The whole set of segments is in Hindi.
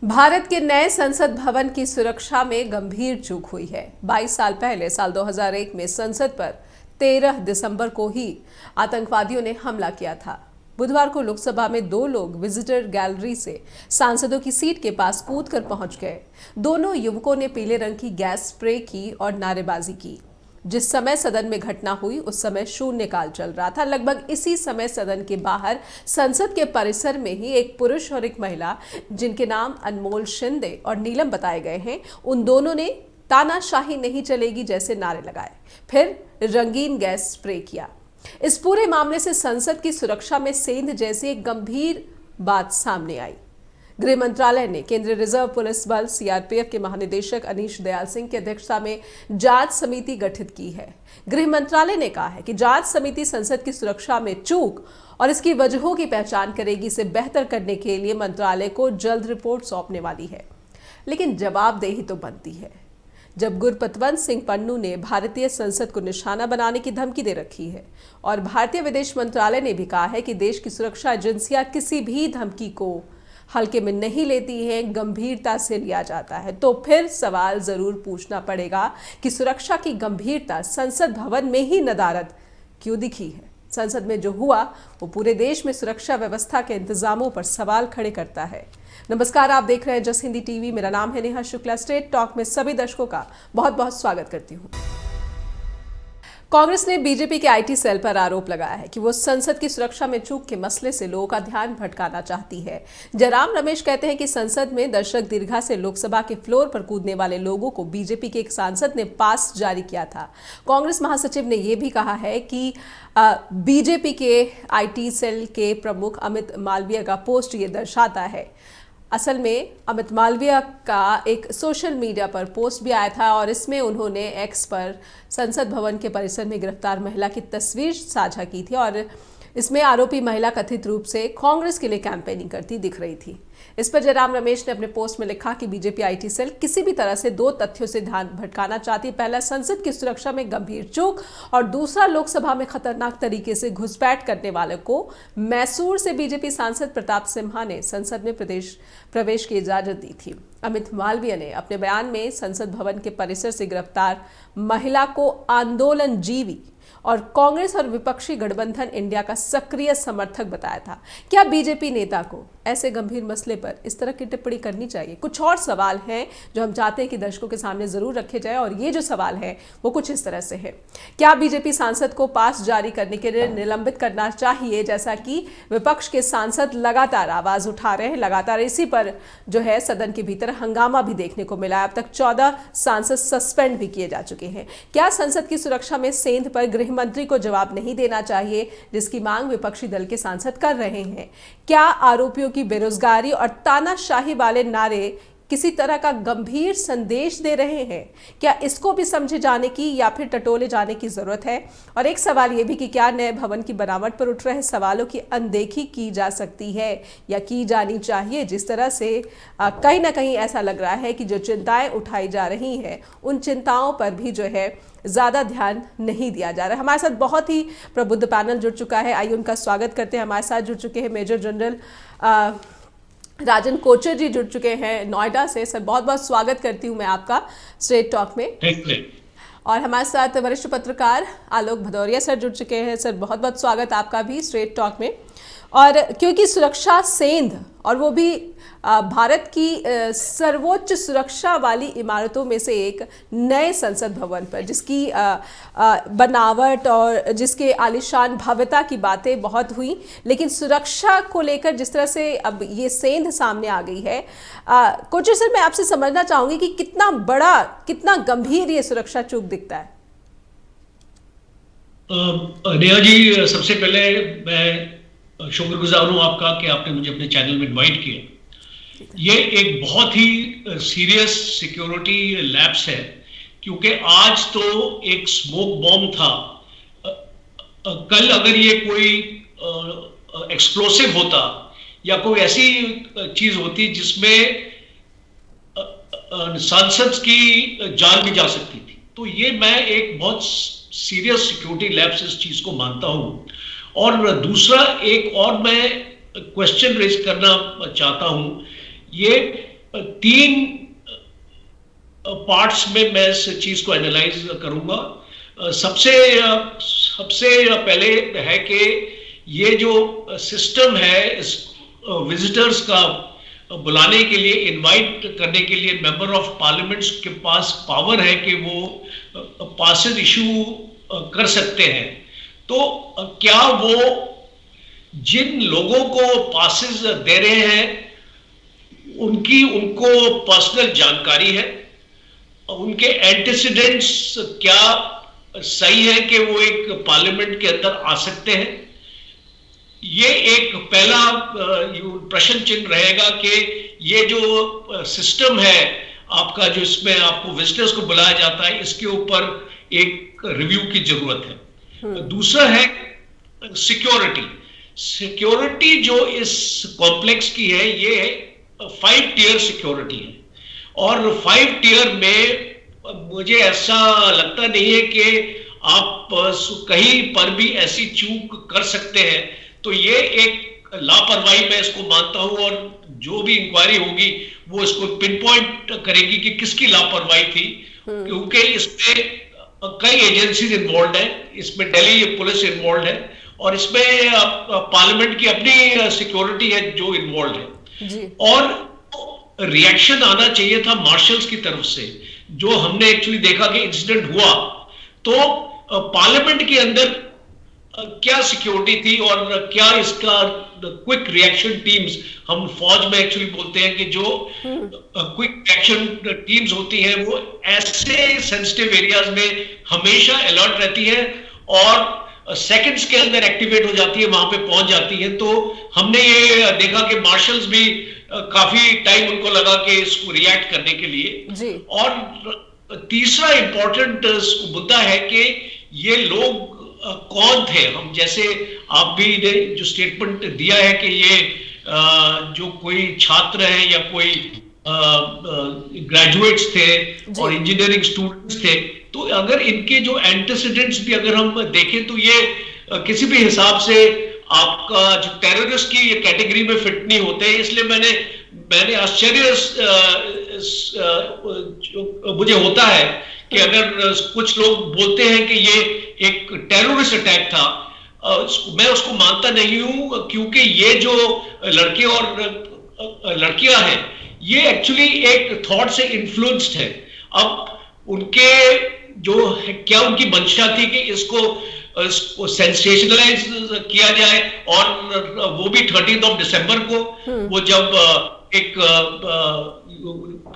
भारत के नए संसद भवन की सुरक्षा में गंभीर चूक हुई है। 22 साल पहले साल 2001 में संसद पर 13 दिसंबर को ही आतंकवादियों ने हमला किया था। बुधवार को लोकसभा में दो लोग विजिटर गैलरी से सांसदों की सीट के पास कूदकर पहुंच गए। दोनों युवकों ने पीले रंग की गैस स्प्रे की और नारेबाजी की। जिस समय सदन में घटना हुई उस समय शून्यकाल चल रहा था। लगभग इसी समय सदन के बाहर संसद के परिसर में ही एक पुरुष और एक महिला, जिनके नाम अनमोल शिंदे और नीलम बताए गए हैं, उन दोनों ने तानाशाही नहीं चलेगी जैसे नारे लगाए, फिर रंगीन गैस स्प्रे किया। इस पूरे मामले से संसद की सुरक्षा में सेंध जैसी एक गंभीर बात सामने आई। गृह मंत्रालय ने केंद्रीय रिजर्व पुलिस बल सीआरपीएफ के महानिदेशक अनीश दयाल सिंह की अध्यक्षता में जांच समिति गठित की है। गृह मंत्रालय ने कहा है कि जांच समिति संसद की सुरक्षा में चूक और इसकी वजहों की पहचान करेगी। इसे बेहतर करने के लिए मंत्रालय को जल्द रिपोर्ट सौंपने वाली है। लेकिन जवाबदेही तो बनती है जब गुरपतवंत सिंह पन्नू ने भारतीय संसद को निशाना बनाने की धमकी दे रखी है और भारतीय विदेश मंत्रालय ने भी कहा है कि देश की सुरक्षा एजेंसियां किसी भी धमकी को हल्के में नहीं लेती हैं, गंभीरता से लिया जाता है। तो फिर सवाल जरूर पूछना पड़ेगा कि सुरक्षा की गंभीरता संसद भवन में ही नदारद क्यों दिखी है। संसद में जो हुआ वो पूरे देश में सुरक्षा व्यवस्था के इंतजामों पर सवाल खड़े करता है। नमस्कार, आप देख रहे हैं जस हिंदी टीवी। मेरा नाम है नेहा शुक्ला। स्ट्रेट टॉक में सभी दर्शकों का बहुत बहुत स्वागत करती हूँ। कांग्रेस ने बीजेपी के आईटी सेल पर आरोप लगाया है कि वो संसद की सुरक्षा में चूक के मसले से लोगों का ध्यान भटकाना चाहती है। जयराम रमेश कहते हैं कि संसद में दर्शक दीर्घा से लोकसभा के फ्लोर पर कूदने वाले लोगों को बीजेपी के एक सांसद ने पास जारी किया था। कांग्रेस महासचिव ने यह भी कहा है कि बीजेपी के आईटी सेल के प्रमुख अमित मालवीय का पोस्ट ये दर्शाता है। असल में अमित मालवीय का एक सोशल मीडिया पर पोस्ट भी आया था और इसमें उन्होंने एक्स पर संसद भवन के परिसर में गिरफ्तार महिला की तस्वीर साझा की थी और इसमें आरोपी महिला कथित रूप से कांग्रेस के लिए कैंपेनिंग करती दिख रही थी। इस पर जयराम रमेश ने अपने पोस्ट में लिखा कि बीजेपी आईटी सेल किसी भी तरह से दो तथ्यों से ध्यान भटकाना चाहती है। पहला, संसद की सुरक्षा में गंभीर चूक और दूसरा, लोकसभा में खतरनाक तरीके से घुसपैठ करने वाले को। मैसूर से बीजेपी सांसद प्रताप सिम्हा ने संसद में प्रवेश की इजाजत दी थी। अमित मालवीय ने अपने बयान में संसद भवन के परिसर से गिरफ्तार महिला को आंदोलन जीवी और कांग्रेस और विपक्षी गठबंधन इंडिया का सक्रिय समर्थक बताया था। क्या बीजेपी नेता को ऐसे गंभीर मसले पर इस तरह की टिप्पणी करनी चाहिए? कुछ और सवाल हैं जो हम चाहते हैं कि दर्शकों के सामने जरूर रखे जाए और ये जो सवाल है वो कुछ इस तरह से है। क्या बीजेपी सांसद को पास जारी करने के लिए निलंबित करना चाहिए, जैसा कि विपक्ष के सांसद लगातार आवाज उठा रहे हैं? लगातार इसी पर जो है सदन के भीतर हंगामा भी देखने को मिला। अब तक 14 सांसद सस्पेंड भी किए जा चुके हैं। क्या संसद की सुरक्षा में सेंध पर गृह मंत्री को जवाब नहीं देना चाहिए, जिसकी मांग विपक्षी दल के सांसद कर रहे हैं? क्या आरोपियों की बेरोजगारी और तानाशाही वाले नारे किसी तरह का गंभीर संदेश दे रहे हैं? क्या इसको भी समझे जाने की या फिर टटोले जाने की जरूरत है? और एक सवाल यह भी कि क्या नए भवन की बनावट पर उठ रहे सवालों की अनदेखी की जा सकती है या की जानी चाहिए? जिस तरह से कहीं ना कहीं ऐसा लग रहा है कि जो चिंताएं उठाई जा रही हैं उन चिंताओं पर भी जो है ज़्यादा ध्यान नहीं दिया जा रहा है। हमारे साथ बहुत ही प्रबुद्ध पैनल जुड़ चुका है, आइए उनका स्वागत करते हैं। हमारे साथ जुड़ चुके हैं मेजर जनरल राजन कोचर जी, जुड़ चुके हैं नोएडा से। सर, बहुत बहुत स्वागत करती हूँ मैं आपका स्ट्रेट टॉक में। और हमारे साथ वरिष्ठ पत्रकार आलोक भदौरिया सर जुड़ चुके हैं। सर, बहुत बहुत स्वागत आपका भी स्ट्रेट टॉक में। और क्योंकि सुरक्षा सेंध और वो भी भारत की सर्वोच्च सुरक्षा वाली इमारतों में से एक नए संसद भवन पर, जिसकी बनावट और जिसके आलीशान भव्यता की बातें बहुत हुई, लेकिन सुरक्षा को लेकर जिस तरह से अब ये सेंध सामने आ गई है, कोचर सर, मैं आपसे समझना चाहूंगी कि कितना बड़ा, कितना गंभीर ये सुरक्षा चूक दिखता है? नेहा जी, सबसे पहले मैं शुक्रगुजार हूं आपका कि आपने मुझे अपने चैनल में इनवाइट किया। ये एक बहुत ही सीरियस सिक्योरिटी लैप्स है, क्योंकि आज तो एक स्मोक बॉम्ब था, कल अगर ये कोई एक्सप्लोसिव होता या कोई ऐसी चीज होती जिसमें सांसद की जान भी जा सकती थी, तो ये मैं एक बहुत सीरियस सिक्योरिटी लैप्स इस चीज को मानता हूं। और दूसरा, एक और मैं क्वेश्चन रेज करना चाहता हूं। ये तीन पार्ट्स में मैं इस चीज को एनालाइज करूंगा। सबसे सबसे पहले है कि ये जो सिस्टम है इस विजिटर्स का बुलाने के लिए, इनवाइट करने के लिए मेंबर ऑफ पार्लियामेंट्स के पास पावर है कि वो पासेस इशू कर सकते हैं। तो क्या वो जिन लोगों को पासेस दे रहे हैं उनको पर्सनल जानकारी है, उनके एंटीसीडेंट्स क्या सही है कि वो एक पार्लियामेंट के अंदर आ सकते हैं? ये एक पहला प्रश्न चिन्ह रहेगा कि ये जो सिस्टम है आपका, जो इसमें आपको विजिटर्स को बुलाया जाता है, इसके ऊपर एक रिव्यू की जरूरत है। दूसरा है सिक्योरिटी। सिक्योरिटी जो इस कॉम्प्लेक्स की है ये 5 टियर सिक्योरिटी है, और 5 टियर में मुझे ऐसा लगता नहीं है कि आप कहीं पर भी ऐसी चूक कर सकते हैं। तो ये एक लापरवाही मैं इसको मानता हूं, और जो भी इंक्वायरी होगी वो इसको पिन पॉइंट करेगी कि किसकी लापरवाही थी, क्योंकि इसमें कई एजेंसीज इन्वॉल्व है, इसमें दिल्ली पुलिस इन्वॉल्व है, और इसमें पार्लियामेंट की अपनी सिक्योरिटी है जो इन्वॉल्व है जी। और रिएक्शन आना चाहिए था मार्शल्स की तरफ से। जो हमने एक्चुअली देखा कि इंसिडेंट हुआ, तो पार्लियामेंट के अंदर क्या सिक्योरिटी थी और क्या इसका क्विक रिएक्शन टीम्स, हम फौज में एक्चुअली बोलते हैं कि जो क्विक रिएक्शन टीम्स होती हैं वो ऐसे सेंसिटिव एरियाज में हमेशा अलर्ट रहती है और सेकंड्स के अंदर एक्टिवेट हो जाती है, वहां पे पहुंच जाती है। तो हमने ये देखा कि मार्शल्स भी काफी टाइम उनको लगा कि इसको रिएक्ट करने के लिए जी। और तीसरा इंपॉर्टेंट मुद्दा है कि ये लोग कौन थे। हम जैसे आप भी ने जो स्टेटमेंट दिया है कि ये जो कोई छात्र हैं या कोई ग्रेजुएट्स थे और इंजीनियरिंग स्टूडेंट्स थे, तो अगर इनके जो एंटीसीडेंट्स भी अगर हम देखें तो ये किसी भी हिसाब से आपका जो टेररिस्ट की ये कैटेगरी में फिट नहीं होते। इसलिए मैंने आश्चर्य मुझे होता है कि अगर कुछ लोग बोलते हैं कि ये एक टेररिस्ट अटैक था, मैं उसको मानता नहीं हूं, क्योंकि ये जो लड़के और लड़कियां हैं ये एक्चुअली एक थॉट से इन्फ्लुएंस्ड है। अब उनके जो क्या उनकी मंशा थी कि इसको सेंसेशनलाइज किया जाए, और वो भी 13 दिसंबर को, वो जब एक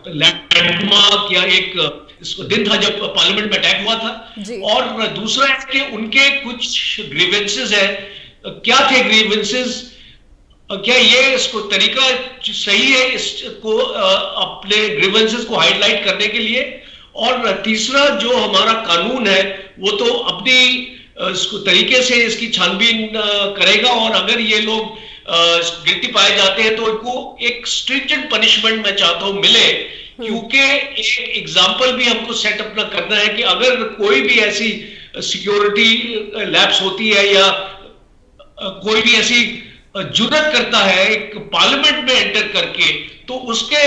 लैंडमार्क या एक इसको दिन था जब पार्लियामेंट में अटैक हुआ था। और दूसरा है कि उनके कुछ ग्रीवेंसेस है। क्या थे ग्रीवेंसेस, क्या ये इसको तरीका सही है इसको अपने ग्रीवेंसेस को हाईलाइट करने के लिए? और तीसरा जो हमारा कानून है वो तो अपनी इसको तरीके से इसकी छानबीन करेगा, और अगर ये लोग गिल्टी पाए जाते हैं तो इनको एक स्ट्रिक्टेड पनिशमेंट मैं चाहता हूं मिले, क्योंकि एक एग्जाम्पल भी हमको सेट अपना करना है कि अगर कोई भी ऐसी सिक्योरिटी लैप्स होती है या कोई भी ऐसी जुर्रत करता है एक पार्लियामेंट में एंटर करके, तो उसके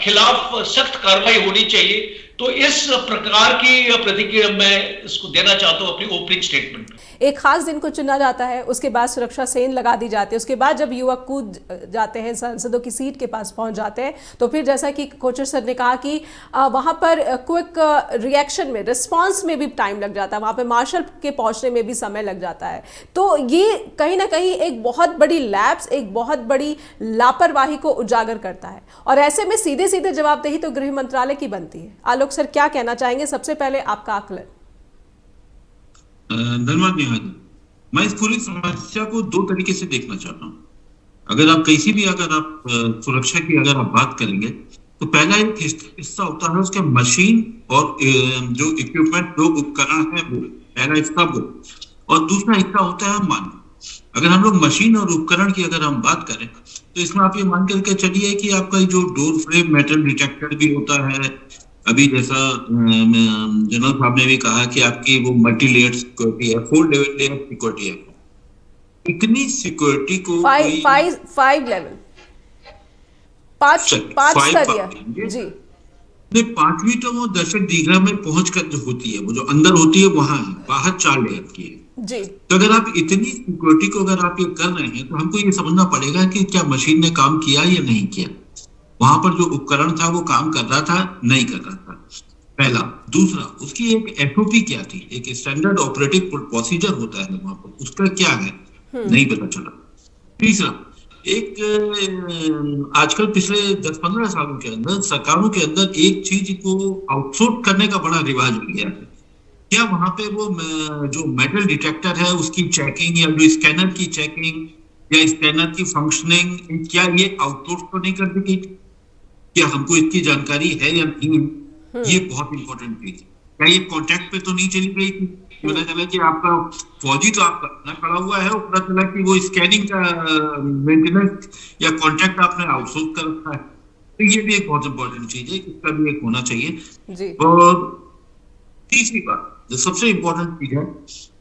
खिलाफ सख्त कार्रवाई होनी चाहिए। तो इस प्रकार की प्रतिक्रिया मैं इसको देना चाहता हूं अपनी ओपनिंग स्टेटमेंट में। एक खास दिन को चुना जाता है, उसके बाद सुरक्षा सेन लगा दी जाती है, उसके बाद जब युवक कूद जाते हैं, सांसदों की सीट के पास पहुंच जाते हैं, तो फिर जैसा कि कोचर सर ने कहा कि वहां पर क्विक रिएक्शन में, रिस्पांस में भी टाइम लग जाता है, वहां पर मार्शल के पहुंचने में भी समय लग जाता है। तो ये कहीं ना कहीं एक बहुत बड़ी लैप्स, एक बहुत बड़ी लापरवाही को उजागर करता है, और ऐसे में सीधे सीधे जवाबदेही तो गृह मंत्रालय की बनती है। आलोक सर क्या कहना चाहेंगे? सबसे पहले आपका आकलन। धन्यवाद नेहा जी। मैं इस पूरी समस्या को 2 तरीके से देखना चाहता हूँ। अगर आप अगर आप सुरक्षा की अगर आप बात करेंगे तो पहला एक हिस्सा होता है उसके मशीन और जो इक्विपमेंट, जो उपकरण है, वो पहला हिस्सा वो, और दूसरा हिस्सा होता है मानव। अगर हम लोग मशीन और उपकरण की अगर हम बात करें तो इसमें आप ये मान करके चलिए कि आपका जो डोर फ्रेम मेटल डिटेक्टर भी होता है। अभी जैसा जनरल साहब ने भी कहा कि आपकी वो मल्टी लेयर सिक्योरिटी है, 4 लेयर सिक्योरिटी है। इतनी सिक्योरिटी को 5 लेवल पांच स्तरीय। जी नहीं, पांचवी तो वो दर्शक दीर्घा में पहुंचकर जो होती है, वो जो अंदर होती है वहां है, बाहर 4 लेयर की है। जी तो अगर आप इतनी सिक्योरिटी को अगर आप ये कर रहे हैं तो हमको ये समझना पड़ेगा कि क्या मशीन ने काम किया या नहीं किया, वहां पर जो उपकरण था वो काम कर रहा था नहीं कर रहा था, पहला। दूसरा, उसकी एक एसओपी क्या थी, एक स्टैंडर्ड ऑपरेटिंग प्रोसीजर होता है वहां पर, उसका क्या है नहीं पता चला। तीसरा, एक आजकल पिछले 10-15 सालों के अंदर सरकारों के अंदर एक चीज को आउटसोर्स करने का बड़ा रिवाज हो गया है। क्या वहां पे वो जो मेटल डिटेक्टर है उसकी चेकिंग या जो स्कैनर की चेकिंग या स्कैनर की फंक्शनिंग, क्या ये आउटसोर्स तो नहीं कर दी गई? क्या हमको इसकी जानकारी है या नहीं? ये बहुत इंपॉर्टेंट चीज है। क्या ये कॉन्ट्रैक्ट पे तो नहीं चली गई थी? पता चला कि आपका फौजी तो आपका अपना खड़ा हुआ है, पता चला कि वो स्कैनिंग का मेंटेनेंस या कॉन्ट्रैक्ट आपने आउटसोर्स कर रखा है। तो ये भी एक बहुत इंपॉर्टेंट चीज है, इसका भी एक होना चाहिए। जी और तीसरी बात जो सबसे इंपॉर्टेंट चीज है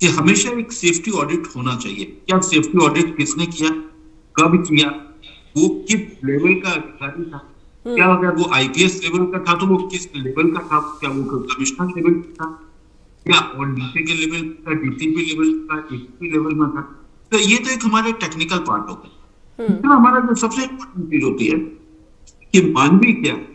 कि हमेशा एक सेफ्टी ऑडिट होना चाहिए। क्या सेफ्टी ऑडिट किसने किया, कब किया, वो किस लेवल का अधिकारी था, क्या अगर वो आईपीएस लेवल का था तो वो किस लेवल का था, क्या वो कमिश्नर लेवल का था, क्या और नीचे के लेवल का, डीसीपी लेवल का, एसपी लेवल में था। तो ये तो एक हमारे टेक्निकल पार्ट होता है। दूसरा हमारा जो सबसे इंपॉर्टेंट चीज होती है कि मानवीय क्या है।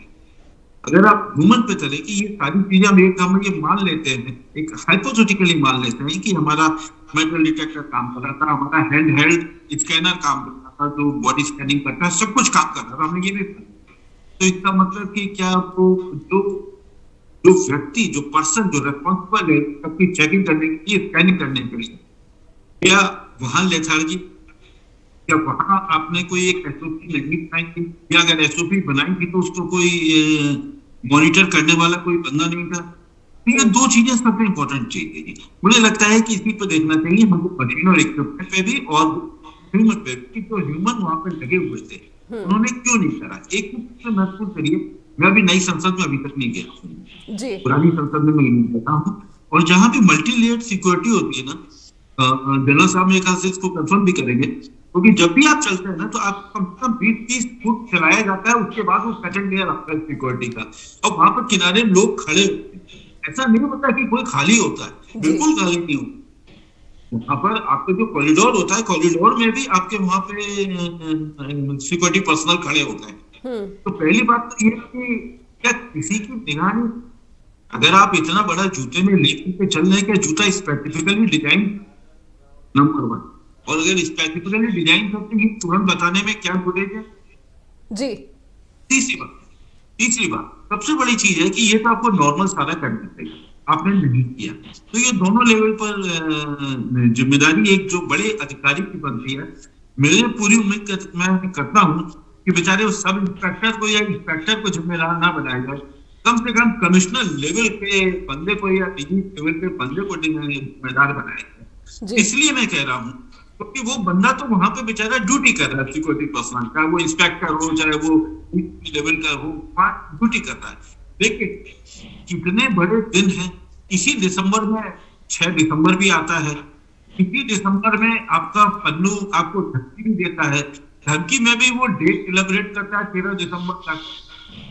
अगर आप ह्यूमन पे चले कि ये सारी चीजें हम हम ये मान लेते हैं, एक हाइपोथेटिकली मान लेते हैं कि हमारा मेटल डिटेक्टर काम कर रहा था, हमारा हैंड हेल्ड स्कैनर काम कर रहा था, जो बॉडी स्कैनिंग करता है, सब कुछ काम कर रहा था, हमने ये भी। तो इसका मतलब कि क्या आपको जो जो व्यक्ति, जो पर्सन, जो रेस्पॉन्सिबल है सबकी चेकिंग करने के लिए, स्कैनिंग करने के लिए, क्या वहां लेथार्जी, क्या वहां आपने कोई एक एसओपी नहीं बनाई थी, या अगर एसओपी बनाई थी तो उसको कोई मॉनिटर करने वाला कोई बंदा नहीं था? ये दो चीजें सबसे इंपॉर्टेंट चीज है। मुझे लगता है कि इसी पर देखना चाहिए हमको, मशीन और इक्विपमेंट पे भी और ह्यूमन पे भी। तो ह्यूमन वहां पे लगे हुए थे, उन्होंने क्यों नहीं करा? एक तो महत्वपूर्ण करिए, मैं भी नई संसद में अभी तक नहीं गया हूँ, पुरानी संसद में मैं नहीं गया हूँ, और जहां भी मल्टी लेयर्ड सिक्योरिटी होती है ना, जनरल साहब मेरे ख्याल से इसको कंफर्म भी करेंगे, क्योंकि जब भी आप चलते हैं ना तो आप कम से कम 20-30 फुट चलाया जाता है, उसके बाद वो सेकंड लेयर आपका सिक्योरिटी का, और वहां पर किनारे लोग खड़े होते हैं। ऐसा नहीं होता कि कोई खाली होता है, बिल्कुल खाली नहीं होता। वहां पर आपका जो कॉरिडोर होता है, कॉरिडोर में भी आपके वहां पे सिक्योरिटी पर्सनल खड़े होते हैं। तो पहली बात तो ये कि क्या किसी की निगाह नहीं, अगर आप इतना बड़ा जूते में लेके चल रहे हैं, क्या जूता स्पेसिफिकली डिजाइन, नंबर 1, और अगर स्पेसिफिकली डिजाइन करते हैं तुरंत बताने में क्या गुरेज है जी। तीसरी बात सबसे बड़ी चीज है कि ये तो आपको नॉर्मल सारा करना चाहिए, आपने नहीं किया। तो ये दोनों लेवल पर जिम्मेदारी एक जो बड़े अधिकारी की बनती है। मेरे पूरी उम्मीद मैं करता हूँ कि बेचारे उस सब इंस्पेक्टर को या इंस्पेक्टर को जिम्मेदार ना बनाया जाए, कम से कम कमिश्नर लेवल पे बंदे को या डीजी लेवल पे बंदे को जिम्मेदार बनाया जाए। इसलिए मैं कह रहा हूँ क्योंकि वो बंदा तो वहां पे बेचारा ड्यूटी कर रहा है, सिक्योरिटी पर्सनल, चाहे वो इंस्पेक्टर हो चाहे वो लेवल का हो, वहां ड्यूटी कर रहा है। लेकिन कितने बड़े दिन हैं, इसी दिसंबर में 6 दिसंबर भी आता है, इसी दिसंबर में आपका पन्नू आपको धमकी भी देता है, धमकी में भी वो डेट सेलिब्रेट करता है 13 दिसंबर तक।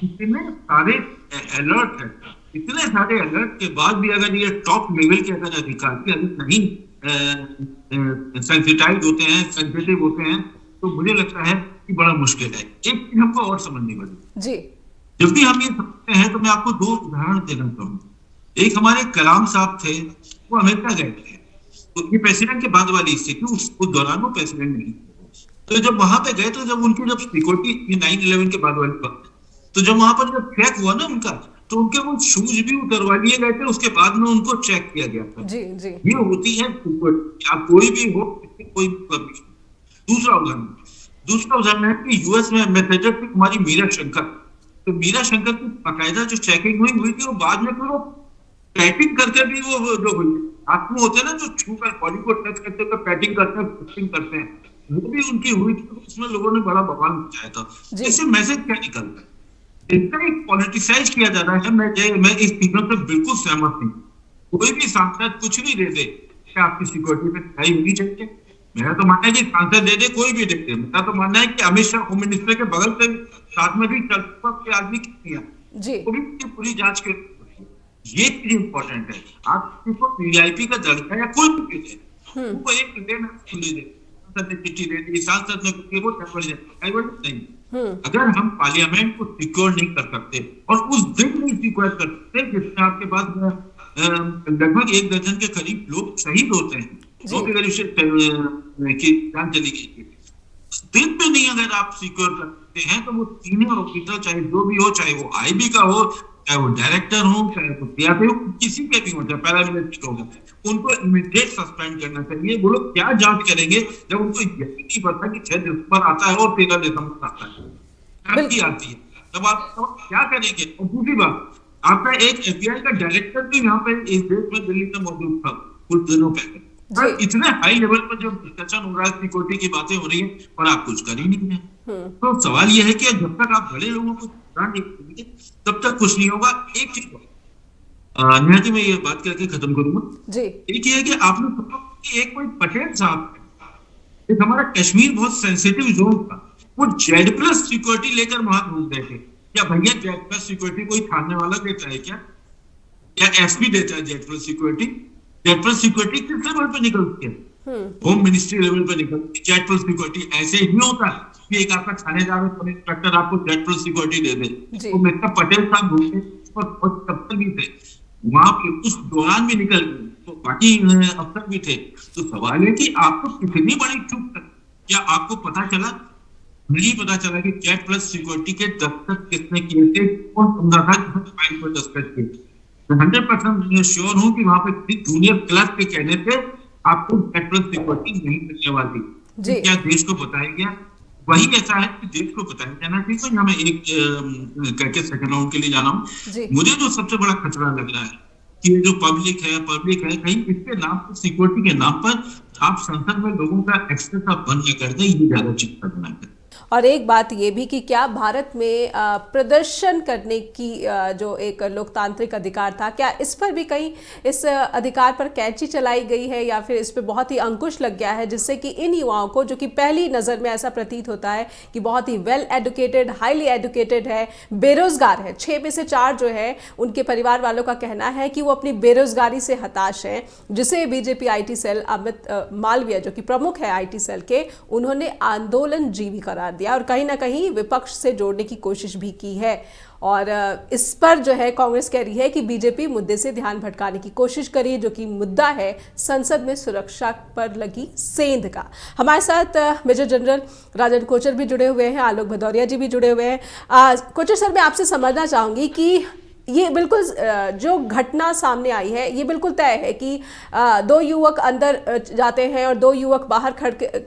इतने सारे अलर्ट है, इतने सारे अलर्ट के बाद भी अगर ये टॉप लेवल के अगर अधिकारी अगर नहीं सेंसिटाइज होते हैं, सेंसिटिव होते हैं, तो मुझे लगता है कि बड़ा मुश्किल है। एक चीज हमको और समझनी पड़ेगी जी, जब भी हम ये समझते हैं तो मैं आपको 2 उदाहरण देना चाहूंगा। एक हमारे कलाम साहब थे, वो अमेरिका गए थे, तो ये प्रेसिडेंट के बाद वाली स्थिति, उस दौरान वो प्रेसिडेंट नहीं, तो जब वहां पे गए तो जब उनकी जब सिक्योरिटी 9/11 के बाद वाली बात, तो जब वहां पर जब चेक हुआ ना उनका, तो उनके वो शूज भी उतरवा लिए गए थे, उसके बाद में उनको चेक किया गया था। जी जी, ये होती है आप कोई भी हो, कोई परमिशन। दूसरा उदाहरण है कि यूएस में एम्बेसडर थी हमारी मीरा शंकर, तो मीरा शंकर की बाकायदा जो चेकिंग हुई थी, वो बाद में फिर वो पैटिंग करके भी वो जो हुई, आपको होते हैं ना जो छू कर बॉडी को टच करते हुए पैटिंग करते हैं, फिक्सिंग करते हैं, वो भी उनकी हुई थी। उसमें लोगों ने बड़ा बवाल मचाया था। इससे मैसेज क्या निकलता है? इतना एक पॉलिटिसाइज किया जा रहा है। मैं इस चीजों से बिल्कुल सहमत नहीं। कोई भी सांसद कुछ भी दे दे, क्या आपकी सिक्योरिटी में लड़ाई होनी चाहिए? मेरा तो मानना है कि सांसद दे दे, कोई भी दे दे। मेरा तो मानना है कि अमित शाह होम मिनिस्टर के बगल से साथ में भी चलता के आदमी किया, जी। वो भी पूरी जांच के, ये चीज इंपॉर्टेंट है। आप किसी को वीआईपी का दर्जा या कोई भी दे, वो एक घंटे में खुली दे, सांसद ने चिट्ठी दे दी, सांसद ने कुछ वो चल पड़ नहीं। अगर हम पार्लियामेंट को सिक्योर नहीं कर सकते और उस दिन नहीं सिक्योर कर सकते जिसमें आपके पास लगभग 1 दर्जन के करीब लोग शहीद होते हैं, तो की जान चली गई, दिन में नहीं अगर आप सिक्योर कर सकते हैं तो वो सीनियर ऑफिसर चाहे जो भी हो, चाहे वो आईबी का हो, चाहे वो डायरेक्टर हो, चाहे वो सीआरपी हो, किसी के भी हो, चाहे पैरामिलिट्री होगा, उनको इमीडिएट सस्पेंड करना चाहिए। वो लोग क्या जांच करेंगे जब उनको यही नहीं पता कि 6 दिसंबर आता है और 13 दिसंबर आता है, की आती है, तब आप क्या करेंगे? और दूसरी बात, आपका एक एफबीआई का डायरेक्टर भी यहाँ पे इस देश में दिल्ली में मौजूद था कुछ दिनों पहले। सर इतने हाई लेवल पर जब डिस्कशन हो रहा है, सिक्योरिटी की बातें हो रही है और आप कुछ कर ही नहीं है, तो सवाल यह है कि जब तक आप बड़े लोगों को नहीं करेंगे तब तक कुछ नहीं होगा। एक चीज नेहा जी मैं ये बात करके खत्म करूंगा जी। एक ये है कि आपने सुना कि एक कोई पटेल साहब, एक हमारा कश्मीर बहुत सेंसिटिव जोन था, वो Z+ सिक्योरिटी लेकर वहां घूम रहे थे। क्या भैया Z+ सिक्योरिटी कोई थाने वाला देता है क्या? या एसपी देता है Z+ सिक्योरिटी? Z+ सिक्योरिटी किस लेवल पे निकलती है? होम मिनिस्ट्री लेवल पे निकलती है Z+ सिक्योरिटी। ऐसे ही नहीं होता कि एक आपका थानेदार और इंस्पेक्टर आपको Z+ सिक्योरिटी दे दे। तो मिस्टर पटेल साहब घूमते और बहुत दफ्तर भी थे वहां पे, उस दौरान भी निकल गए, तो बाकी अफसर भी थे। तो सवाल है कि आपको कितनी बड़ी चूक कर, क्या आपको पता चला? नहीं पता चला कि Z+ सिक्योरिटी के दस्तखत किसने किए थे, कौन बंदा था जिसने फाइल पर दस्तखत किए। 100% श्योर हूं कि वहां पे जूनियर क्लर्क के कहने से आपको Z+ सिक्योरिटी नहीं मिलने वाली। तो क्या देश को बताया गया? वही ऐसा है कि देश को बताया जाना चाहिए। हमें एक करके सेकंड राउंड के लिए जाना हूं। मुझे जो सबसे बड़ा खतरा लग रहा है कि ये जो पब्लिक है कहीं इसके नाम पर, सिक्योरिटी के नाम पर आप संसद में लोगों का एक्सेस आप बंद न कर दें, ये ज्यादा चिंताजनक है। और एक बात ये भी कि क्या भारत में प्रदर्शन करने की जो एक लोकतांत्रिक अधिकार था, क्या इस पर भी कहीं इस अधिकार पर कैंची चलाई गई है या फिर इस पर बहुत ही अंकुश लग गया है, जिससे कि इन युवाओं को, जो कि पहली नज़र में ऐसा प्रतीत होता है कि बहुत ही वेल एडुकेटेड, हाईली एडुकेटेड है, बेरोजगार है, 6 में से 4 जो है उनके परिवार वालों का कहना है कि वो अपनी बेरोजगारी से हताश हैं, जिसे बीजेपी IT सेल अमित मालवीय जो कि प्रमुख है IT सेल के, उन्होंने आंदोलन जीवी करार दिया और कहीं ना कहीं विपक्ष से जोड़ने की कोशिश भी की है। और इस पर जो है कांग्रेस कह रही है कि बीजेपी मुद्दे से ध्यान भटकाने की कोशिश करी, जो कि मुद्दा है संसद में सुरक्षा पर लगी सेंध का। हमारे साथ मेजर जनरल राजन कोचर भी जुड़े हुए हैं, आलोक भदौरिया जी भी जुड़े हुए हैं। कोचर सर, मैं आपसे समझना चाहूँगी कि ये बिल्कुल जो घटना सामने आई है, ये बिल्कुल तय है कि 2 युवक अंदर जाते हैं और 2 युवक बाहर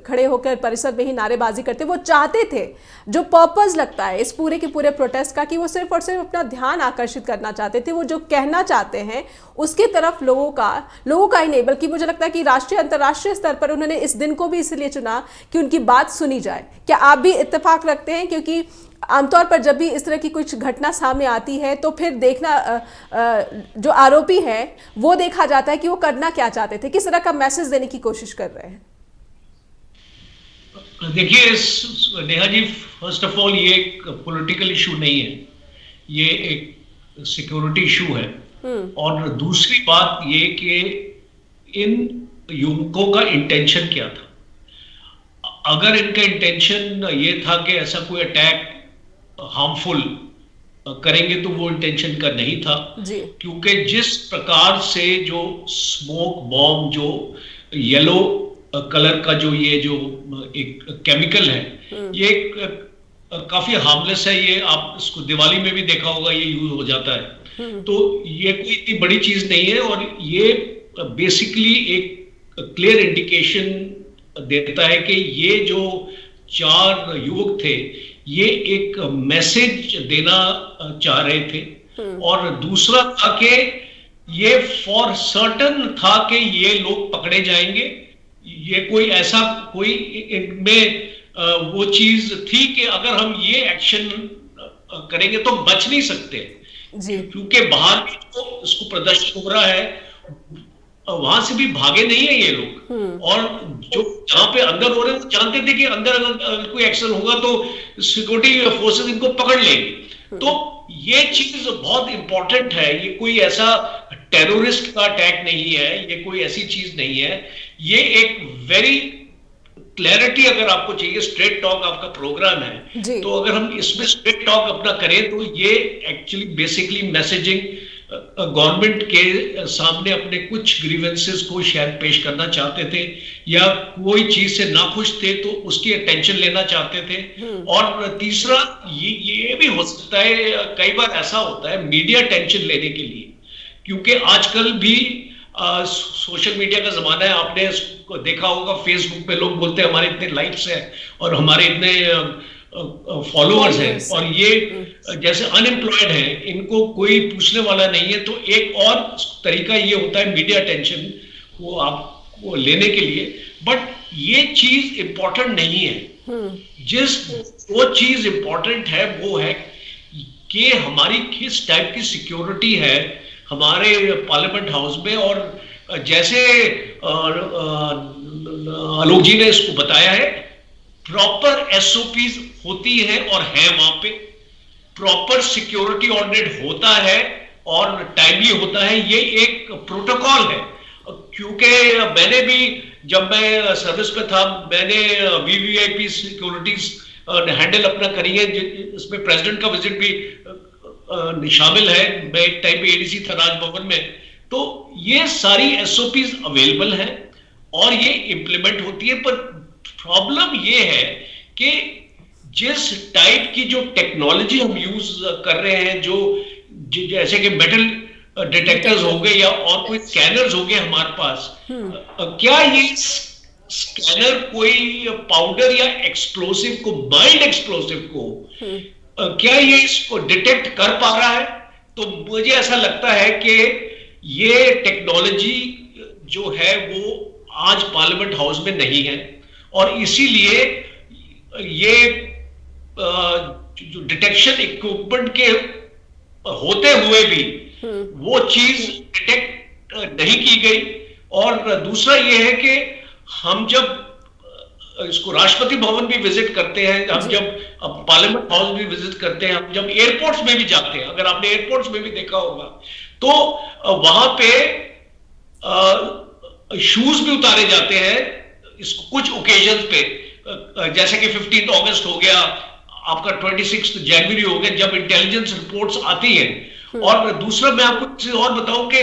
खड़े होकर परिसर में ही नारेबाजी करते। वो चाहते थे, जो पर्पस लगता है इस पूरे के पूरे प्रोटेस्ट का, कि वो सिर्फ और सिर्फ अपना ध्यान आकर्षित करना चाहते थे। वो जो कहना चाहते हैं उसके तरफ लोगों का ही नहीं, बल्कि मुझे लगता है कि राष्ट्रीय अंतर्राष्ट्रीय स्तर पर उन्होंने इस दिन को भी इसलिए चुना कि उनकी बात सुनी जाए। क्या आप भी इत्तेफाक रखते हैं? क्योंकि आमतौर पर जब भी इस तरह की कुछ घटना सामने आती है तो फिर देखना, जो आरोपी है वो देखा जाता है कि वो करना क्या चाहते थे, किस तरह का मैसेज देने की कोशिश कर रहे हैं। देखिए Neha ji, first of all ये एक पॉलिटिकल इशू नहीं है, ये एक सिक्योरिटी इशू है। और दूसरी बात ये कि इन युवकों का इंटेंशन क्या था। अगर इनका इंटेंशन ये था कि ऐसा कोई अटैक हार्मफुल करेंगे तो वो इंटेंशन का नहीं था, क्योंकि जिस प्रकार से जो स्मोक बॉम्ब, जो येलो कलर का जो ये जो एक केमिकल है, ये काफी हार्मलेस है। ये आप इसको दिवाली में भी देखा होगा, ये यूज हो जाता है। तो ये कोई इतनी बड़ी चीज नहीं है और ये बेसिकली एक क्लियर इंडिकेशन देता है कि ये जो 4 युवक थे ये एक मैसेज देना चाह रहे थे। और दूसरा था कि ये फॉर सर्टन था कि ये लोग पकड़े जाएंगे। ये कोई ऐसा कोई इनमें वो चीज थी कि अगर हम ये एक्शन करेंगे तो बच नहीं सकते, क्योंकि बाहर भी तो इसको प्रदर्शन हो रहा है, वहां से भी भागे नहीं है ये लोग। और जो जहां पे अंदर हो रहे हैं वो जानते थे कि अंदर अगर कोई एक्शन होगा तो सिक्योरिटी फोर्सेस इनको पकड़ लेंगे। तो ये चीज बहुत इंपॉर्टेंट है। ये कोई ऐसा टेररिस्ट का अटैक नहीं है, ये कोई ऐसी चीज नहीं है। ये एक वेरी क्लैरिटी अगर आपको चाहिए, स्ट्रेट टॉक आपका प्रोग्राम है, तो अगर हम इसमें स्ट्रेट टॉक अपना करें तो ये एक्चुअली बेसिकली मैसेजिंग गवर्नमेंट के सामने अपने कुछ ग्रीवेंसेस को शायद पेश करना चाहते थे, या कोई चीज से नाखुश थे तो उसकी अटेंशन लेना चाहते थे। और तीसरा ये भी हो सकता है, कई बार ऐसा होता है मीडिया अटेंशन लेने के लिए, क्योंकि आजकल भी सोशल मीडिया का जमाना है। आपने इसको देखा होगा, फेसबुक पे लोग बोलते हैं हमारे इतने लाइक्स हैं और हमारे इतने फॉलोअर्स हैं, और ये जैसे अनएम्प्लॉयड हैं, इनको कोई पूछने वाला नहीं है। तो एक और तरीका ये होता है मीडिया अटेंशन को आपको लेने के लिए, बट ये चीज इंपॉर्टेंट नहीं है। वो चीज इंपॉर्टेंट है वो है कि हमारी किस टाइप की सिक्योरिटी है हमारे पार्लियामेंट हाउस में। और जैसे आलोक जी ने इसको बताया है, प्रॉपर एसओपीज होती है और है, वहां पे प्रॉपर सिक्योरिटी ऑडिट होता है और टाइमली होता है। ये एक प्रोटोकॉल है, क्योंकि मैंने भी जब मैं सर्विस पे था, मैंने वीवीआईपी सिक्योरिटीज हैंडल अपना करी है, इसमें प्रेसिडेंट का विजिट भी शामिल है। मैं एक टाइम पे एडीसी था राजभवन में। तो ये सारी एसओपीज अवेलेबल है और ये इंप्लीमेंट होती है। पर प्रॉब्लम ये है कि जिस टाइप की जो टेक्नोलॉजी हम यूज कर रहे हैं, जो जैसे कि मेटल डिटेक्टर्स हो गए या और कोई स्कैनर्स हो गए हमारे पास, क्या ये स्कैनर कोई पाउडर या एक्सप्लोसिव को, माइल्ड एक्सप्लोसिव को, क्या ये इसको डिटेक्ट कर पा रहा है? तो मुझे ऐसा लगता है कि ये टेक्नोलॉजी जो है वो आज पार्लियामेंट हाउस में नहीं है, और इसीलिए ये जो डिटेक्शन इक्विपमेंट के होते हुए भी वो चीज डिटेक्ट नहीं की गई। और दूसरा ये है कि हम जब इसको राष्ट्रपति भवन भी विजिट करते हैं, हम जब पार्लियामेंट हाउस भी विजिट करते हैं, हम जब एयरपोर्ट्स में भी जाते हैं, अगर आपने एयरपोर्ट्स में भी देखा होगा, तो वहां पे शूज भी उतारे जाते हैं इसको कुछ ओकेजन पे, जैसे कि 15 अगस्त हो गया, आपका 26 जनवरी हो गया, जब इंटेलिजेंस रिपोर्ट्स आती हैं। और दूसरा मैं आपको चीज और बताऊं कि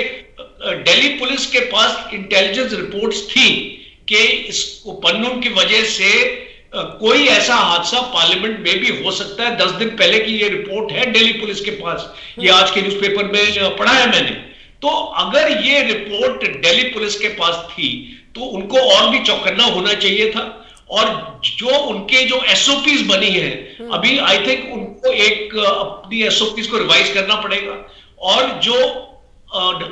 दिल्ली पुलिस के पास इंटेलिजेंस रिपोर्ट्स थी कि इसको पन्नून की वजह से कोई ऐसा हादसा पार्लियामेंट में भी हो सकता है। 10 दिन पहले की ये रिपोर्ट है दिल्ली पुलिस के पास, ये आज के न्यूज़पेपर में पढ़ा है मैंने। तो अगर ये रिपोर्ट दिल्ली पुलिस के पास थी तो उनको और भी चौकन्ना होना चाहिए था। और जो उनके जो एसओपीज बनी है, अभी आई थिंक उनको एक अपनी एसओपीज को रिवाइज करना पड़ेगा, और जो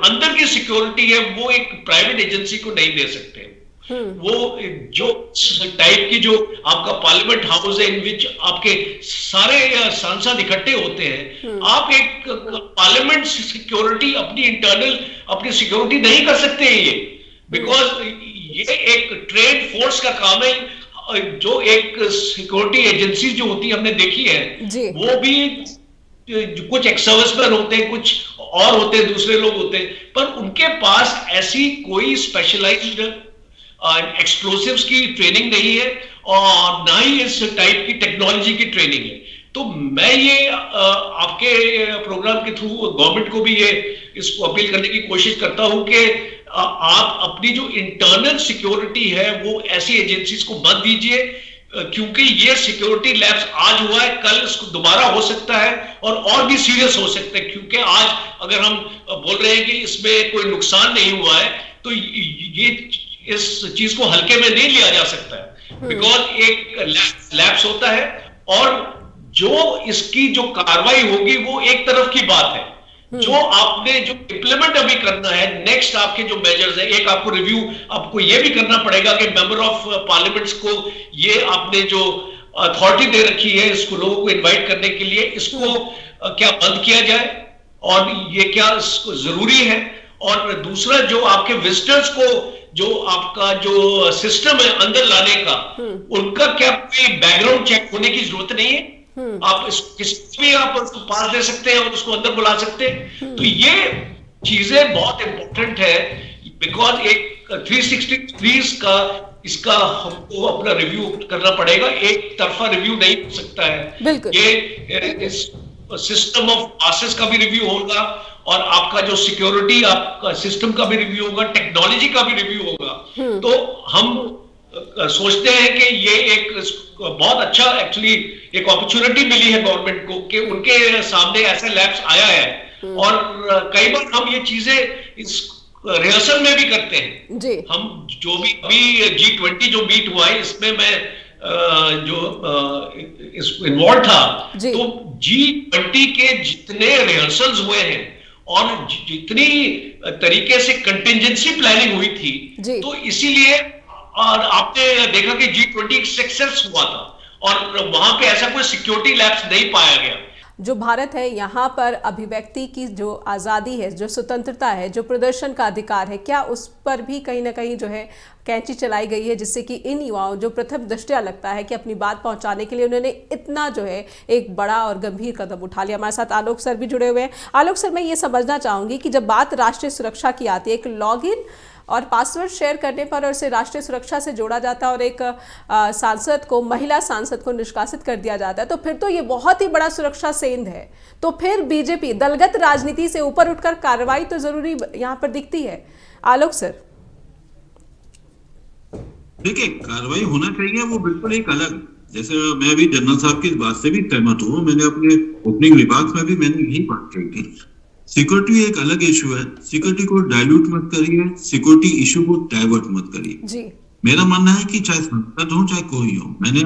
अंदर की सिक्योरिटी है वो एक प्राइवेट एजेंसी को नहीं दे सकते। वो जो टाइप की जो आपका पार्लियामेंट हाउस है, इन विच आपके सारे सांसद इकट्ठे होते हैं, आप एक पार्लियामेंट सिक्योरिटी अपनी इंटरनल अपनी सिक्योरिटी नहीं कर सकते हैं ये, बिकॉज ये एक ट्रेड फोर्स का काम है। जो एक सिक्योरिटी एजेंसी जो होती है हमने देखी है, वो भी कुछ एक्स सर्विसमैन होते हैं, कुछ और होते हैं, दूसरे लोग होते हैं, पर उनके पास ऐसी कोई स्पेशलाइज्ड एक्सप्लोसिव्स की ट्रेनिंग नहीं है और ना ही इस टाइप की टेक्नोलॉजी की ट्रेनिंग है। तो मैं ये आपके प्रोग्राम के थ्रू गवर्नमेंट को भी ये इसको अपील करने की कोशिश करता हूं कि आप अपनी जो इंटरनल सिक्योरिटी है वो ऐसी एजेंसीज को मत दीजिए, क्योंकि ये सिक्योरिटी लैप्स आज हुआ है, कल इसको दोबारा हो सकता है और भी सीरियस हो सकता है। क्योंकि आज अगर हम बोल रहे हैं कि इसमें कोई नुकसान नहीं हुआ है, तो ये इस चीज को हल्के में नहीं लिया जा सकता है, बिकॉज एक लैप्स होता है और जो इसकी जो कार्रवाई होगी वो एक तरफ की बात है। जो आपने जो इंप्लीमेंट अभी करना है, नेक्स्ट आपके जो मेजर्स है, एक आपको रिव्यू आपको ये भी करना पड़ेगा कि मेंबर ऑफ पार्लियामेंट्स को ये आपने जो अथॉरिटी दे रखी है इसको लोगों को इनवाइट करने के लिए, इसको क्या बंद किया जाए और ये क्या जरूरी है। और दूसरा जो आपके विजिटर्स को जो आपका जो सिस्टम है अंदर लाने का, उनका क्या कोई बैकग्राउंड चेक होने की जरूरत नहीं है। आप किसी भी आप उसको पास दे सकते हैं और उसको अंदर बुला सकते हैं। तो ये चीजें बहुत इंपॉर्टेंट है, बिकॉज एक 360 डिग्रीज का इसका हमको अपना रिव्यू करना पड़ेगा, एक तरफा रिव्यू नहीं हो सकता है। बिल्कुल। ये इस सिस्टम ऑफ पासेस का भी रिव्यू होगा और आपका जो सिक्योरिटी आपका सिस्टम का भी रिव्यू होगा, टेक्नोलॉजी का भी रिव्यू होगा। तो हम सोचते हैं कि ये एक बहुत अच्छा एक्चुअली एक अपॉर्चुनिटी मिली है गवर्नमेंट को कि उनके सामने ऐसा लैब्स आया है। और कई बार हम ये चीजें इस रिहर्सल में भी करते हैं जी। हम जो भी अभी G20 जो मीट हुआ है इसमें मैं इन्वॉल्व था, तो G20 के जितने रिहर्सल्स हुए हैं और जितनी तरीके से कंटिजेंसी प्लानिंग हुई थी, तो इसीलिए और आपने देखा कि G20 सक्सेस हुआ था और वहां पे ऐसा कोई सिक्योरिटी लैप्स नहीं पाया गया। जो भारत है, यहाँ पर अभिव्यक्ति की जो आज़ादी है, जो स्वतंत्रता है, जो प्रदर्शन का अधिकार है, क्या उस पर भी कहीं ना कहीं जो है कैंची चलाई गई है, जिससे कि इन युवाओं जो प्रथम दृष्टया लगता है कि अपनी बात पहुंचाने के लिए उन्होंने इतना जो है एक बड़ा और गंभीर कदम उठा लिया। हमारे साथ आलोक सर भी जुड़े हुए हैं। आलोक सर, मैं ये समझना चाहूँगी कि जब बात राष्ट्रीय सुरक्षा की आती है, एक लॉगिन और पासवर्ड शेयर करने पर और इसे राष्ट्रीय सुरक्षा से जोड़ा जाता है और एक सांसद को, महिला सांसद को निष्कासित कर दिया जाता है, तो फिर तो ये बहुत ही बड़ा सुरक्षा सेंध है। तो फिर बीजेपी दलगत राजनीति से ऊपर उठकर कार्रवाई तो जरूरी यहाँ पर दिखती है। आलोक सर, देखिए, कार्रवाई होना चाहिए, वो बिल्कुल एक अलग, जैसे मैं अभी जनरल साहब की बात से भी सहमत हूँ। मैंने अपने ओपनिंग रिमार्क्स में भी मैंने यही बात कही थी, सिक्योरिटी एक अलग इशू है, सिक्योरिटी को डाइल्यूट मत करिए, सिक्योरिटी इशू को डाइवर्ट मत करिए। मेरा मानना है कि चाहे संसद हो चाहे कोई हो, मैंने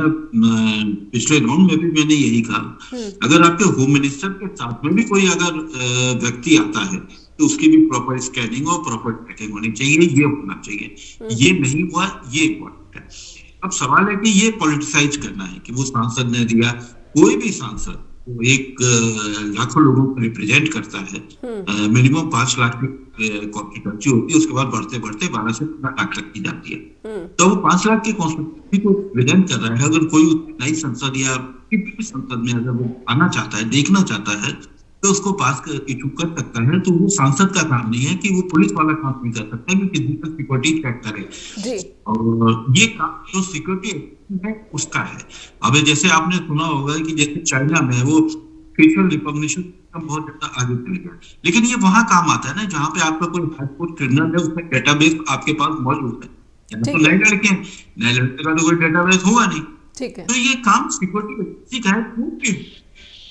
पिछले राउंड में भी मैंने यही कहा, अगर आपके होम मिनिस्टर के साथ में भी कोई अगर व्यक्ति आता है तो उसकी भी प्रॉपर स्कैनिंग और प्रॉपर ट्रैकिंग होनी चाहिए, ये होना चाहिए। ये नहीं हुआ, ये इम्पोर्टेंट है। अब सवाल है कि ये पॉलिटिसाइज करना है कि वो सांसद ने दिया, कोई भी सांसद एक लाखों लोगों को रिप्रेजेंट करता है, मिनिमम 5 लाख की कॉन्स्टिट्यूंसी होती है, उसके बाद बढ़ते बढ़ते 12 से 15 लाख तक की जाती है। तो वो 5 लाख की कॉन्स्टिट्यूंसी को रिप्रेजेंट कर रहा है। अगर कोई नई संसद या किसी भी संसद में अगर वो आना चाहता है, देखना चाहता है, तो उसको पास इशू कर सकता है। तो वो सांसद का काम नहीं है कि वो पुलिस वाला काम नहीं कर सकता कि किसी का सिक्योरिटी चेक करे। और ये काम जो सिक्योरिटी है उसका है। अब जैसे आपने सुना होगा कि जैसे चाइना में वो फेशियल रिकॉग्निशन बहुत ज्यादा आगे चल गया, लेकिन ये वहां काम आता है ना जहाँ पे आपका कोई हार्डकोर क्रिमिनल है, उसका डेटाबेस आपके पास मौजूद है। तो नए लड़के का तो कोई डेटाबेस होगा नहीं, तो ये काम सिक्योरिटी का है।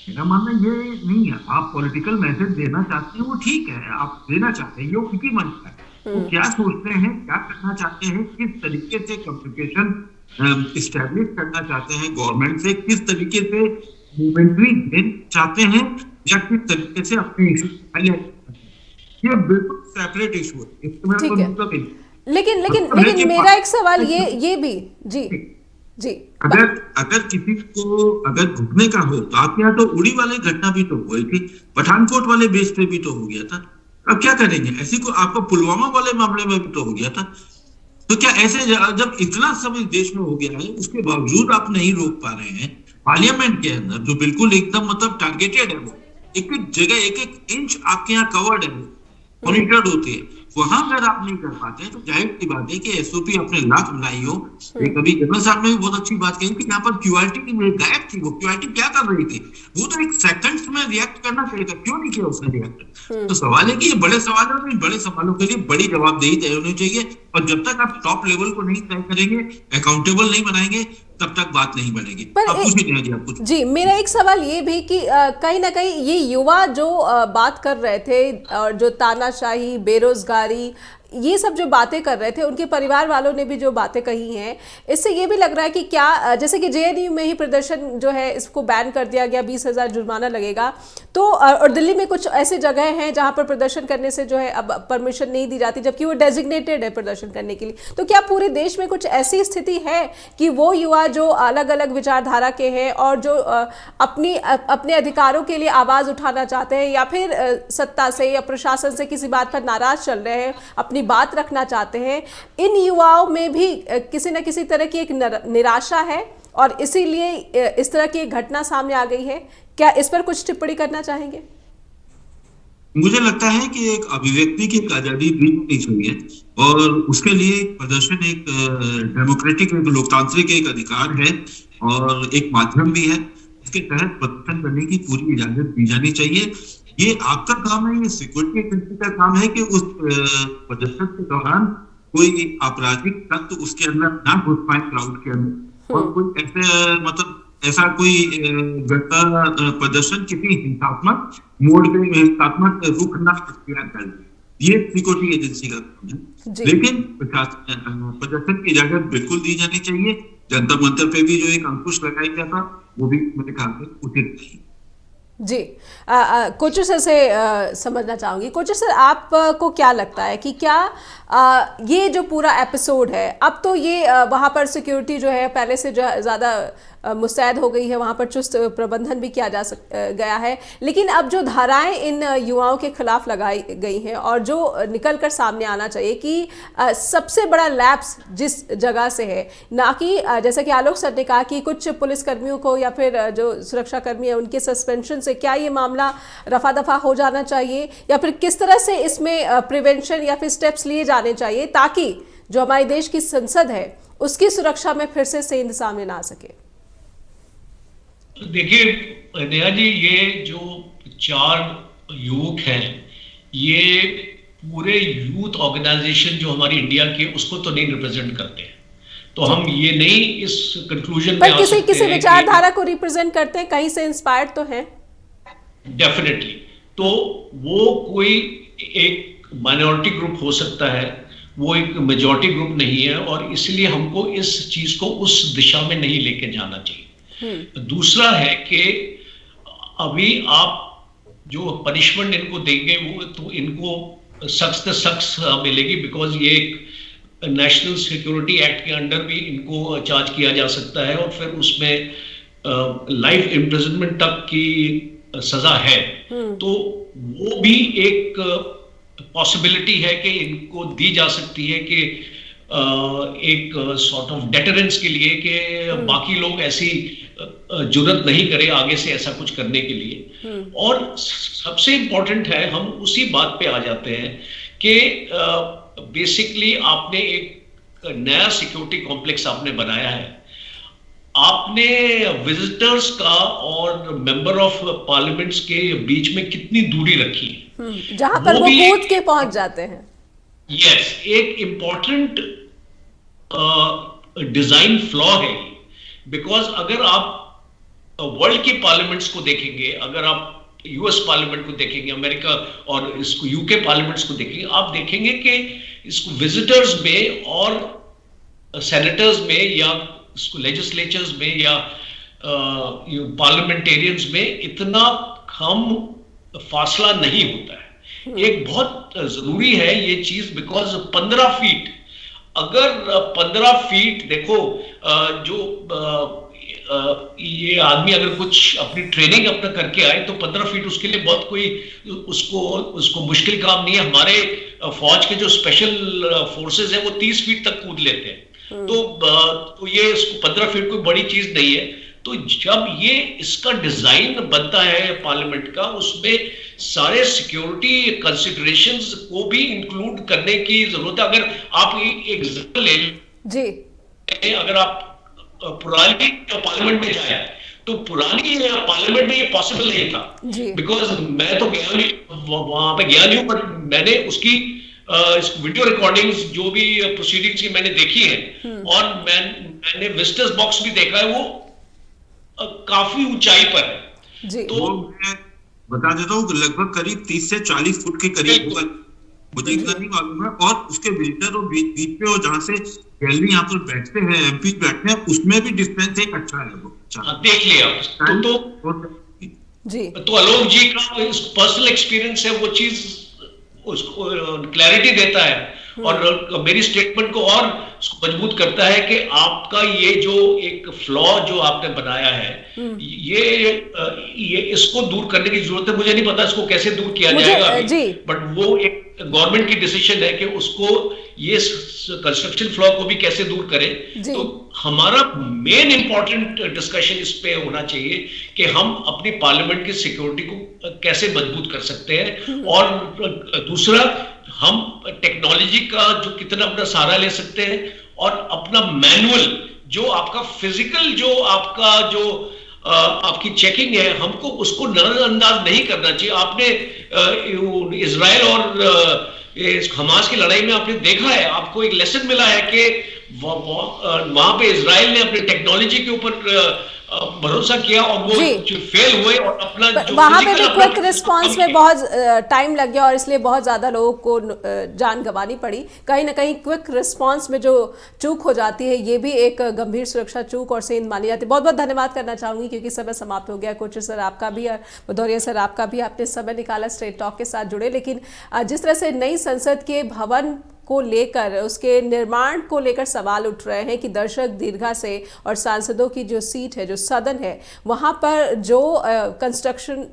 मेरा मानना ये नहीं है, आप पॉलिटिकल मैसेज देना चाहते हैं वो ठीक है, आप देना चाहते हैं, ये उनकी मन है, वो क्या सोचते हैं, क्या करना चाहते हैं, किस तरीके से कम्युनिकेशन इस्टेब्लिश करना चाहते हैं गवर्नमेंट से, किस तरीके से मूवमेंट्री देना चाहते हैं, या किस तरीके से अपने इशू, ये बिल्कुल सेपरेट इशू है, इसमें कोई मतलब नहीं। लेकिन मेरा एक सवाल ये भी जी, अगर किसी को अगर घुटने का हो तो आपके यहाँ तो उड़ी वाले घटना भी तो हुई थी, पठानकोट वाले बेस पे भी तो हो गया था। अब क्या करेंगे, ऐसी को आपको पुलवामा वाले मामले में भी तो हो गया था। तो क्या ऐसे जब इतना सब इस देश में हो गया है, उसके बावजूद आप नहीं रोक पा रहे हैं पार्लियामेंट के अंदर, जो बिल्कुल एकदम मतलब टारगेटेड है, वो एक एक जगह एक एक इंच आपके यहाँ कवर्ड है, मॉनिटर्ड होती है, वहां अगर आप नहीं कर पाते हैं तो जाहिर सी बात है कि एसओपी अपने लाख बनाई हो। कभी जनरल साहब ने भी बहुत अच्छी बात कही कि यहाँ पर क्यूआरटी गायब थी, वो क्यूआरटी क्या कर रही थी, वो तो एक सेकंड्स में रिएक्ट करना चाहिए था, क्यों नहीं किया उसने रिएक्ट। तो सवाल है कि ये बड़े सवाल है, और इन बड़े सवालों के लिए बड़ी जवाबदेही तय होनी चाहिए, और जब तक आप टॉप लेवल को नहीं तय करेंगे, अकाउंटेबल नहीं बनाएंगे, तब तक बात नहीं बनेगी। जी, मेरा एक सवाल ये भी कि कहीं ना कहीं ये युवा जो बात कर रहे थे और जो तानाशाही, बेरोजगारी, ये सब जो बातें कर रहे थे, उनके परिवार वालों ने भी जो बातें कही हैं, इससे ये भी लग रहा है कि क्या जैसे कि जेएनयू में ही प्रदर्शन जो है इसको बैन कर दिया गया, 20,000 जुर्माना लगेगा, तो और दिल्ली में कुछ ऐसे जगह हैं जहां पर प्रदर्शन करने से जो है अब परमिशन नहीं दी जाती, जबकि वो डेजिग्नेटेड है प्रदर्शन करने के लिए। तो क्या पूरे देश में कुछ ऐसी स्थिति है कि वो युवा जो अलग अलग विचारधारा के हैं और जो अपने अधिकारों के लिए आवाज़ उठाना चाहते हैं, या फिर सत्ता से या प्रशासन से किसी बात पर नाराज चल रहे हैं, अपनी बात रखना चाहते हैं, इन युवाओं में भी किसी न किसी तरह की एक निराशा है और इसीलिए इस तरह की एक घटना सामने आ गई है? क्या इस पर कुछ टिप्पणी करना चाहेंगे? मुझे लगता है कि एक अभिव्यक्ति की एक आजादी भी होनी चाहिए और उसके लिए प्रदर्शन एक डेमोक्रेटिक, एक लोकतांत्रिक एक अधिकार है और एक माध्यम भी है। उसके तहत प्रदर्शन करने की पूरी इजाजत दी जानी चाहिए। ये आपका काम है, ये सिक्योरिटी एजेंसी का काम है कि उस प्रदर्शन के दौरान कोई आपराधिक तत्व उसके अंदर ना घुस पाए, क्राउड के अंदर, और कोई ऐसे मतलब ऐसा कोई घटना प्रदर्शन किसी हिंसात्मक मोड पे हिंसात्मक रुख ना अख्तियार कर, ये सिक्योरिटी एजेंसी का काम है। लेकिन प्रदर्शन की इजाजत बिल्कुल दी जानी चाहिए। जंतर मंतर पे भी जो एक अंकुश लगाया गया था वो भी मेरे ख्याल से उचित नहीं। जी, कोचर सर से समझना चाहूँगी। कोचर सर, आपको क्या लगता है कि क्या ये जो पूरा एपिसोड है, अब तो ये वहाँ पर सिक्योरिटी जो है पहले से जो ज़्यादा मुस्तैद हो गई है, वहाँ पर चुस्त प्रबंधन भी किया गया है, लेकिन अब जो धाराएं इन युवाओं के खिलाफ लगाई गई हैं और जो निकल कर सामने आना चाहिए कि सबसे बड़ा लैप्स जिस जगह से है, ना कि जैसा कि आलोक सर ने कहा कि कुछ पुलिसकर्मियों को या फिर जो सुरक्षा कर्मी है उनके सस्पेंशन से क्या ये मामला रफा दफा हो जाना चाहिए, या फिर किस तरह से इसमें प्रिवेंशन या फिर स्टेप्स लिए जाने चाहिए ताकि जो हमारे देश की संसद है उसकी सुरक्षा में फिर से सेंध सामने ना आ सके? देखिए नेहा जी, ये जो 4 युवक हैं, ये पूरे यूथ ऑर्गेनाइजेशन जो हमारी इंडिया की उसको तो नहीं रिप्रेजेंट करते हैं, तो हम ये नहीं इस कंक्लूजन में आ सकते हैं। किसी विचारधारा को रिप्रेजेंट करते हैं, कहीं से इंस्पायर्ड तो हैं डेफिनेटली। तो वो कोई एक माइनॉरिटी ग्रुप हो सकता है, वो एक मेजॉरिटी ग्रुप नहीं है, और इसलिए हमको इस चीज को उस दिशा में नहीं लेके जाना चाहिए। दूसरा है कि अभी आप जो पनिशमेंट इनको देंगे वो तो इनको सख्त सख्त मिलेगी, बिकॉज ये एक नेशनल सिक्योरिटी एक्ट के अंडर भी इनको चार्ज किया जा सकता है और फिर उसमें लाइफ इम्प्रिजनमेंट तक की सजा है। तो वो भी एक पॉसिबिलिटी है कि इनको दी जा सकती है कि एक सॉर्ट ऑफ डेटरेंस के लिए कि बाकी लोग ऐसी जुर्रत नहीं करे आगे से ऐसा कुछ करने के लिए। और सबसे इंपॉर्टेंट है, हम उसी बात पे आ जाते हैं कि बेसिकली आपने एक नया सिक्योरिटी कॉम्प्लेक्स आपने बनाया है, आपने विजिटर्स का और मेंबर ऑफ पार्लियामेंट्स के बीच में कितनी दूरी रखी है, जहां पर वो कूद के पहुंच जाते हैं। यस, एक इंपॉर्टेंट डिजाइन फ्लॉ है, बिकॉज अगर आप वर्ल्ड के पार्लियामेंट्स को देखेंगे, अगर आप यूएस पार्लियामेंट को देखेंगे, अमेरिका और इसको यूके पार्लियामेंट्स को देखेंगे, आप देखेंगे कि इसको विजिटर्स में और सेनेटर्स में या इसको लेजिस्लेचर्स में या पार्लियामेंटेरियंस में इतना कम फासला नहीं होता है। एक बहुत जरूरी है ये चीज, बिकॉज 15 फीट, अगर 15 फीट देखो, जो ये आदमी अगर कुछ अपनी ट्रेनिंग अपना करके आए तो 15 फीट उसके लिए बहुत कोई उसको मुश्किल काम नहीं है। हमारे फौज के जो स्पेशल फोर्सेस हैं वो 30 फीट तक कूद लेते हैं, तो ये इसको 15 फीट कोई बड़ी चीज नहीं है। तो जब ये इसका डिजाइन बनता है पार्लियामेंट का, उसमें सारे सिक्योरिटी कंसिडरेशंस को भी इंक्लूड करने की जरूरत है। अगर आप एक एग्जांपल ले जी, अगर आप पुरानी पार्लियामेंट में जाए तो पुरानी पार्लियामेंट में ये पॉसिबल नहीं था, बिकॉज मैं तो गया नहीं, वहां पे गया नहीं हूं, बट मैंने उसकी वीडियो रिकॉर्डिंग्स जो भी प्रोसीडिंग्स की मैंने देखी है, और मैंने विजिटर्स बॉक्स भी देखा है, वो काफी ऊंचाई पर है। तो मैं बता देता हूँ लगभग करीब 30 से 40 फुट के करीब होगा। मुझे इतना नहीं मालूम है। और उसके विजिटर और बीच पे, और जहाँ से गैलरी यहाँ पर बैठते हैं, एमपी बैठते हैं, उसमें भी डिस्टेंस एक अच्छा है वो। अच्छा देख लिया जी। तो आलोक जी का पर्सनल एक्सपीरियंस है, वो चीज उसको क्लैरिटी देता है और मेरी स्टेटमेंट को और मजबूत करता है कि आपका ये जो एक फ्लॉ जो आपने बनाया है, ये इसको दूर करने की जरूरत है। मुझे नहीं पता इसको कैसे दूर किया जाएगा अभी, बट वो एक गवर्नमेंट की डिसीजन है कि उसको ये कंस्ट्रक्शन फ्लॉ को भी कैसे दूर करें। तो हमारा मेन इंपॉर्टेंट डिस्कशन इस पे होना चाहिए कि हम अपनी पार्लियामेंट की सिक्योरिटी को कैसे मजबूत कर सकते हैं, और दूसरा हम टेक्नोलॉजी का जो कितना अपना सहारा ले सकते हैं, और अपना मैनुअल जो आपका फिजिकल जो आपका जो आपकी चेकिंग है, हमको उसको नजरअंदाज नहीं करना चाहिए। आपने इजराइल और हमास की लड़ाई में आपने देखा है, आपको एक लेसन मिला है कि वहां पे इजराइल ने अपनी टेक्नोलॉजी के ऊपर भरोसा किया और वो फेल हुए, और अपना जो वहां पे भी क्विक रिस्पांस में बहुत टाइम लग गया और इसलिए बहुत ज्यादा लोगों को जान गंवानी पड़ी। कहीं ना कहीं क्विक रिस्पांस में जो चूक हो जाती है, ये भी एक गंभीर सुरक्षा चूक और सेंध मानी जाती है। बहुत बहुत धन्यवाद करना चाहूंगी क्योंकि समय समाप्त हो गया। कोचर सर आपका भी, भदौरिया सर आपका भी, आपने समय निकाला स्ट्रेट टॉक के साथ जुड़े। लेकिन जिस तरह से नई संसद के भवन को लेकर, उसके निर्माण को लेकर सवाल उठ रहे हैं कि दर्शक दीर्घा से और सांसदों की जो सीट है, जो सदन है, वहाँ पर जो कंस्ट्रक्शन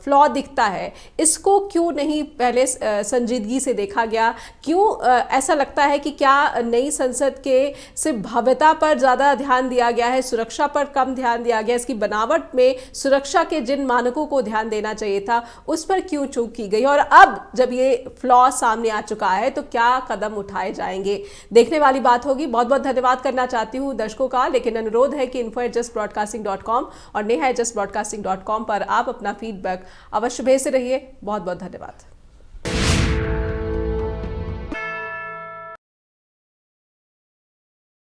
फ्लॉ दिखता है, इसको क्यों नहीं पहले संजीदगी से देखा गया? क्यों ऐसा लगता है कि क्या नई संसद के सिर्फ भव्यता पर ज़्यादा ध्यान दिया गया है, सुरक्षा पर कम ध्यान दिया गया? इसकी बनावट में सुरक्षा के जिन मानकों को ध्यान देना चाहिए था, उस पर क्यों चूक की गई? और अब जब ये फ्लॉ सामने आ चुका है तो क्या कदम उठाए जाएंगे, देखने वाली बात होगी। बहुत बहुत धन्यवाद करना चाहती हूं दर्शकों का, लेकिन अनुरोध है कि info@justbroadcasting.com और neha@justbroadcasting.com पर आप अपना फीडबैक अवश्य भेजते रहिए। बहुत बहुत धन्यवाद।